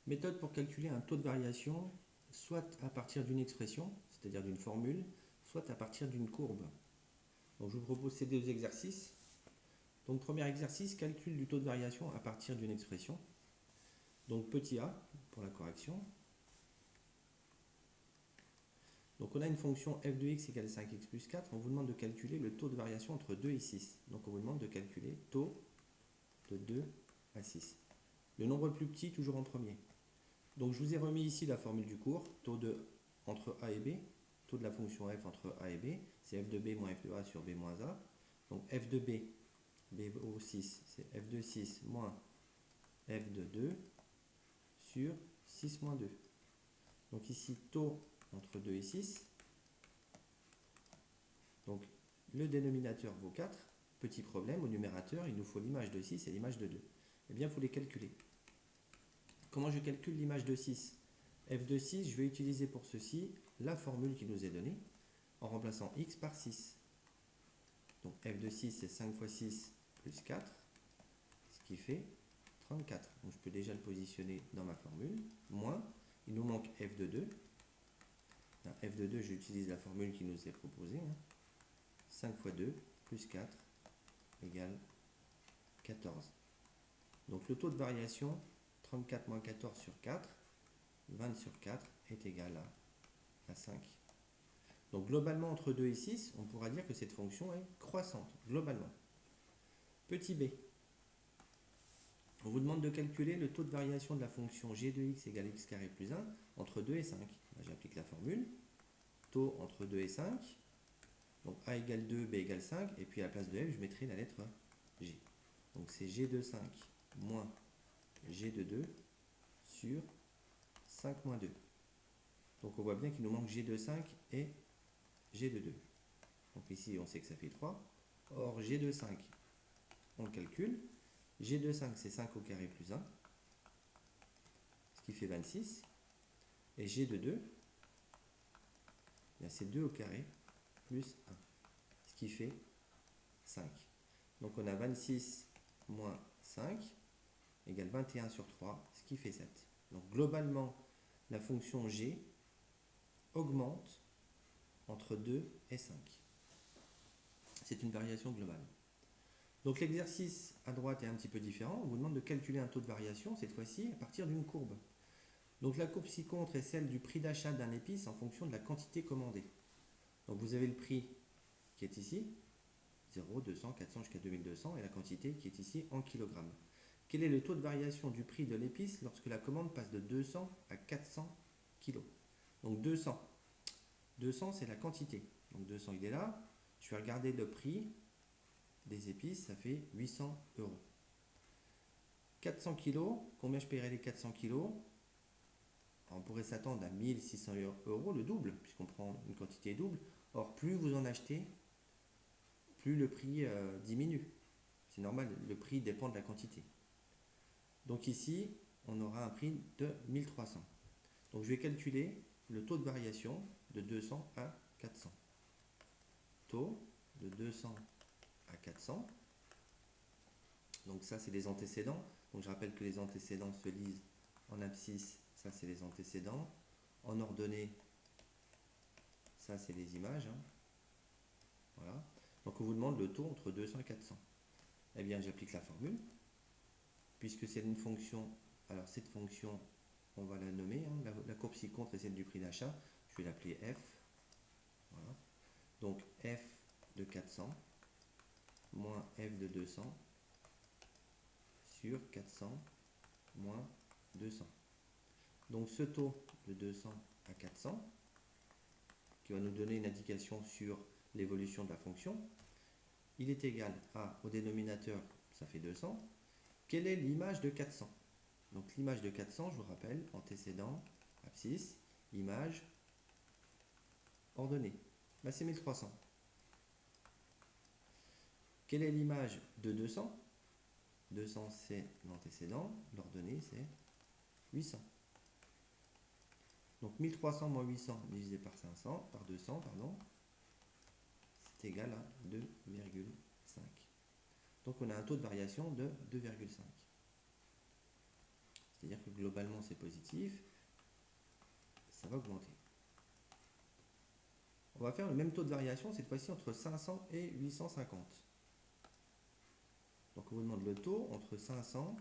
Méthode pour calculer un taux de variation, soit à partir d'une expression, c'est-à-dire d'une formule, soit à partir d'une courbe. Donc je vous propose ces deux exercices. Donc premier exercice, calcul du taux de variation à partir d'une expression. Donc petit a pour la correction. Donc on a une fonction f de x égale 5x plus 4. On vous demande de calculer le taux de variation entre 2 et 6. Donc on vous demande de calculer taux de 2 à 6. Le nombre le plus petit toujours en premier. Donc je vous ai remis ici la formule du cours, taux de entre a et b, taux de la fonction f entre a et b, c'est f de b moins f de a sur b moins a. Donc f de b, b au 6, c'est f de 6 moins f de 2 sur 6 moins 2. Donc ici, taux entre 2 et 6. Donc le dénominateur vaut 4. Petit problème, au numérateur, il nous faut l'image de 6 et l'image de 2. Eh bien, il faut les calculer. Comment je calcule l'image de 6? F de 6, je vais utiliser pour ceci la formule qui nous est donnée en remplaçant x par 6. Donc f de 6, c'est 5 fois 6 plus 4, ce qui fait 34. Donc je peux déjà le positionner dans ma formule. Moins, il nous manque f de 2. Dans f de 2, j'utilise la formule qui nous est proposée. 5 fois 2 plus 4 égale 14. Donc le taux de variation, 34 moins 14 sur 4, 20 sur 4 est égal à 5. Donc globalement, entre 2 et 6, on pourra dire que cette fonction est croissante, globalement. Petit b. On vous demande de calculer le taux de variation de la fonction g de x égale x carré plus 1 entre 2 et 5. J'applique la formule. Taux entre 2 et 5. Donc a égale 2, b égale 5. Et puis à la place de f, je mettrai la lettre g. Donc c'est g de 5 moins g de 2 sur 5 moins 2. Donc on voit bien qu'il nous manque g de 5 et g de 2. Donc ici, on sait que ça fait 3. Or, g de 5, on le calcule. G de 5, c'est 5 au carré plus 1, ce qui fait 26. Et g de 2, c'est 2 au carré plus 1, ce qui fait 5. Donc on a 26 moins 5 égale 21 sur 3, ce qui fait 7. Donc globalement, la fonction g augmente entre 2 et 5. C'est une variation globale. Donc l'exercice à droite est un petit peu différent. On vous demande de calculer un taux de variation, cette fois-ci, à partir d'une courbe. Donc la courbe ci-contre est celle du prix d'achat d'un épice en fonction de la quantité commandée. Donc vous avez le prix qui est ici, 0, 200, 400 jusqu'à 2200, et la quantité qui est ici en kilogrammes. Quel est le taux de variation du prix de l'épice lorsque la commande passe de 200 à 400 kg? Donc 200. 200, c'est la quantité. Donc 200, il est là. Je vais regarder le prix des épices, ça fait 800 euros. 400 kg, combien je paierai les 400 kg? On pourrait s'attendre à 1600 euros, le double, puisqu'on prend une quantité double. Or, plus vous en achetez, plus le prix diminue. C'est normal, le prix dépend de la quantité. Donc ici, on aura un prix de 1300. Donc je vais calculer le taux de variation de 200 à 400. Taux de 200 à 400. Donc ça, c'est les antécédents. Donc je rappelle que les antécédents se lisent en abscisse. Ça, c'est les antécédents. En ordonnée, ça, c'est les images. Voilà. Donc on vous demande le taux entre 200 et 400. Eh bien, j'applique la formule. Puisque c'est une fonction, alors cette fonction, on va la nommer. La courbe ci-contre est celle du prix d'achat. Je vais l'appeler f. Voilà. Donc f de 400 moins f de 200 sur 400 moins 200. Donc ce taux de 200 à 400, qui va nous donner une indication sur l'évolution de la fonction, il est égal à, au dénominateur, ça fait 200. Quelle est l'image de 400? Donc l'image de 400, je vous rappelle, antécédent, abscisse, image, ordonnée. Là, c'est 1300. Quelle est l'image de 200? 200, c'est l'antécédent, l'ordonnée, c'est 800. Donc 1300 moins 800 divisé par 500, par 200, pardon, c'est égal à 2,5. Donc on a un taux de variation de 2,5. c'est-à-dire que globalement c'est positif, ça va augmenter. On va faire le même taux de variation, cette fois-ci entre 500 et 850. Donc on vous demande le taux entre 500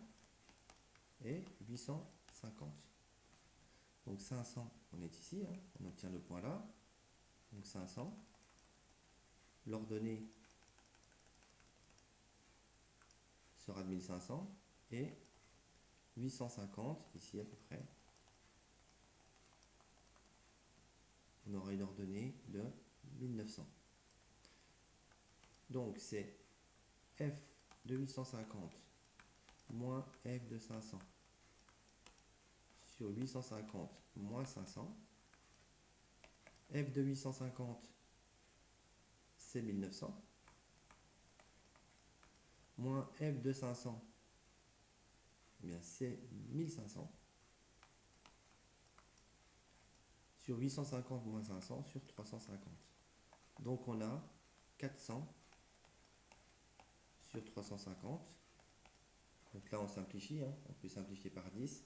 et 850. Donc 500, on est ici, hein, on obtient le point là. Donc 500. L'ordonnée sera de 1500 et 850, ici à peu près, on aura une ordonnée de 1900. Donc c'est f de 850 moins f de 500 sur 850 moins 500. F de 850, c'est 1900. Moins f de 500, eh bien c'est 1500. Sur 850 moins 500 sur 350. Donc on a 400 sur 350. Donc là on simplifie, hein. On peut simplifier par 10,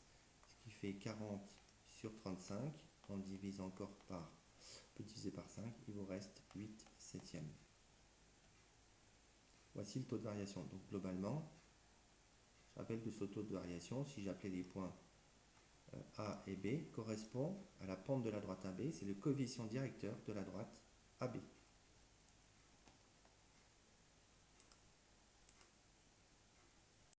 ce qui fait 40 sur 35. On divise encore par, on peut diviser par 5, il vous reste 8 septièmes. Voici le taux de variation. Donc globalement, je rappelle que ce taux de variation, si j'appelais les points A et B, correspond à la pente de la droite AB, c'est le coefficient directeur de la droite AB.